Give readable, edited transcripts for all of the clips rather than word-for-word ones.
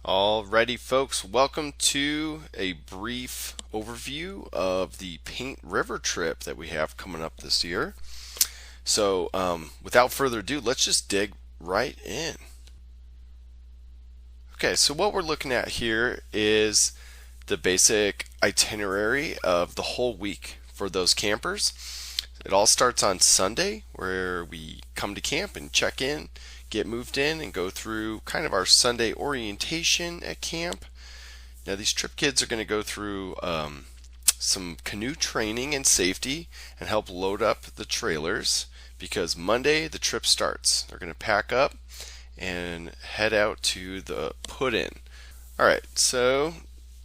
Alrighty, folks, welcome to a brief overview of the Paint River trip that we have coming up this year. So, without further ado, let's just dig right in. Okay, so what we're looking at here is the basic itinerary of the whole week for those campers. It all starts on Sunday, where we come to camp and check in, get moved in, and go through kind of our Sunday orientation at camp. Now, these trip kids are going to go through some canoe training and safety and help load up the trailers, because Monday the trip starts. They're going to pack up and head out to the put-in. Alright, so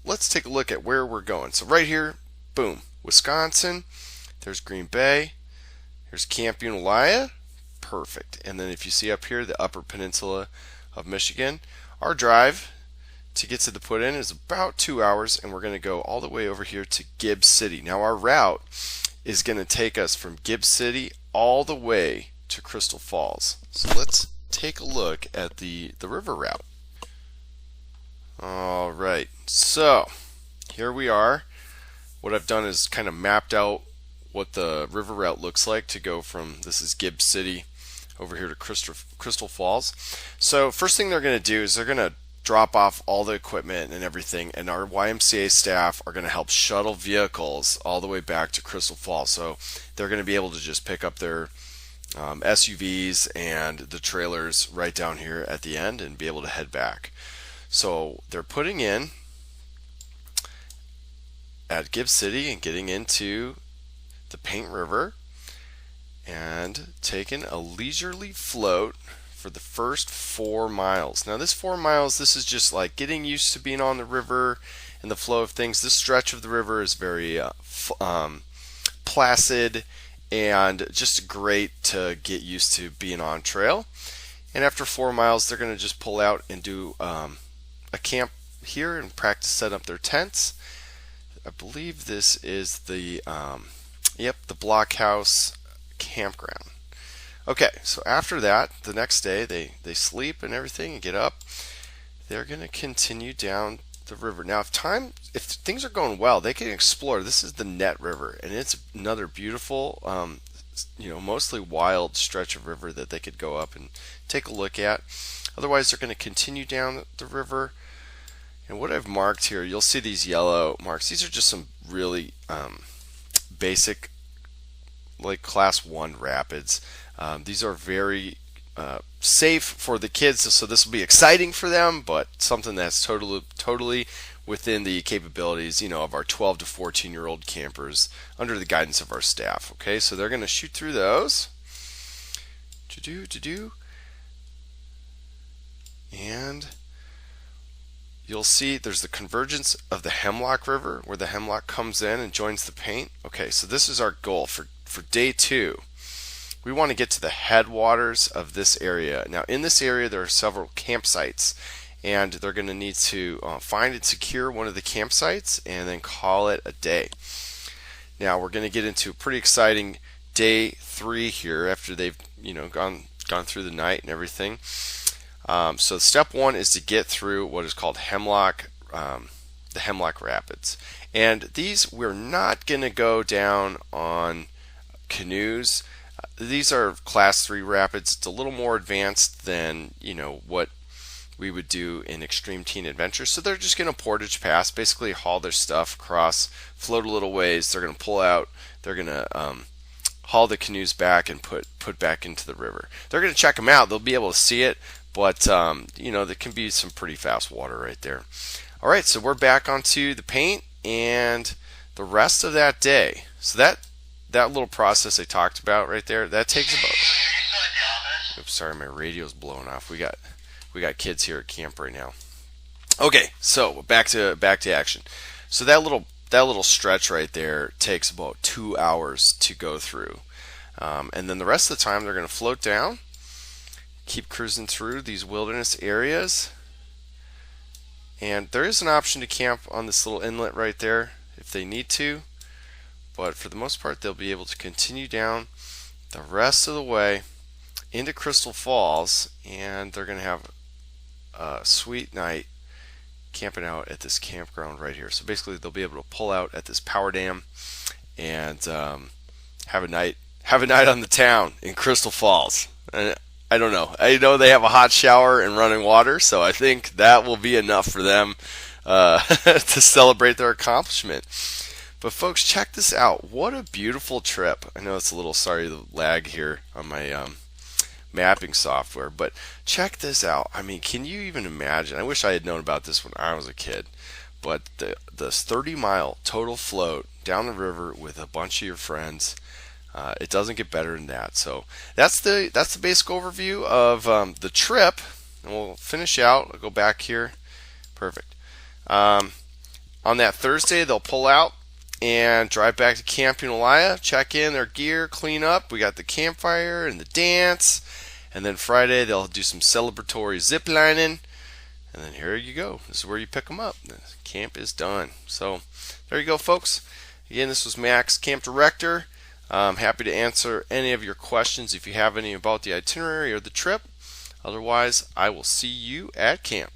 let's take a look at where we're going. So right here, boom, Wisconsin. There's Green Bay. There's Camp Unalaya. Perfect. And then if you see up here, the Upper Peninsula of Michigan, our drive to get to the put-in is about 2 hours, and we're going to go all the way over here to Gibbs City. Now, our route is going to take us from Gibbs City all the way to Crystal Falls. So let's take a look at the river route. All right, so here we are. What I've done is kind of mapped out what the river route looks like to go from, this is Gibbs City, over here to Crystal Falls. So first thing they're going to do is they're going to drop off all the equipment and everything, and our YMCA staff are going to help shuttle vehicles all the way back to Crystal Falls. So they're going to be able to just pick up their SUVs and the trailers right down here at the end and be able to head back. So they're putting in at Gibbs City and getting into the Paint River and taking a leisurely float for the first 4 miles. Now this 4 miles, this is just like getting used to being on the river and the flow of things. This stretch of the river is very placid and just great to get used to being on trail. And after 4 miles, they're going to just pull out and do a camp here and practice set up their tents. I believe this is the the Blockhouse campground. Okay, so after that, the next day they sleep and everything and get up. They're going to continue down the river. Now, if things are going well, they can explore. This is the Net River, and it's another beautiful, mostly wild stretch of river that they could go up and take a look at. Otherwise, they're going to continue down the river. And what I've marked here, you'll see these yellow marks. These are just some really basic, like Class 1 rapids. These are very safe for the kids, so this will be exciting for them, but something that's totally within the capabilities, of our 12 to 14-year-old campers under the guidance of our staff. Okay, so they're going to shoot through those. And you'll see there's the convergence of the Hemlock River, where the Hemlock comes in and joins the Paint. Okay, so this is our goal for day 2. We want to get to the headwaters of this area. Now, in this area, there are several campsites, and they're going to need to find and secure one of the campsites and then call it a day. Now, we're going to get into a pretty exciting day 3 here after they've gone through the night and everything. So step 1 is to get through what is called the Hemlock Rapids. And these, we're not going to go down on canoes. These are Class 3 rapids. It's a little more advanced than what we would do in Extreme Teen Adventure. So they're just going to portage pass, basically haul their stuff across, float a little ways. They're going to pull out. They're going to haul the canoes back and put back into the river. They're going to check them out. They'll be able to see it, but there can be some pretty fast water right there. All right, so we're back onto the Paint and the rest of that day. So that little process I talked about right there, that takes about. Oops, sorry, my radio's blowing off. We got kids here at camp right now. Okay, so back to action. So that little stretch right there takes about 2 hours to go through, and then the rest of the time they're going to float down, keep cruising through these wilderness areas, and there is an option to camp on this little inlet right there if they need to. But for the most part, they'll be able to continue down the rest of the way into Crystal Falls, and they're going to have a sweet night camping out at this campground right here. So basically, they'll be able to pull out at this power dam and have a night on the town in Crystal Falls. And I don't know. I know they have a hot shower and running water, so I think that will be enough for them to celebrate their accomplishment. But folks, check this out. What a beautiful trip. I know it's a little, sorry, the lag here on my mapping software, but check this out. I mean, can you even imagine? I wish I had known about this when I was a kid. But the 30-mile total float down the river with a bunch of your friends, it doesn't get better than that. So that's the basic overview of the trip, and we'll finish out. I'll go back here. Perfect. On that Thursday, they'll pull out and drive back to Camp Unalaya, check in their gear, clean up. We got the campfire and the dance. And then Friday, they'll do some celebratory zip lining. And then here you go. This is where you pick them up. The camp is done. So there you go, folks. Again, this was Max, Camp Director. I'm happy to answer any of your questions if you have any about the itinerary or the trip. Otherwise, I will see you at camp.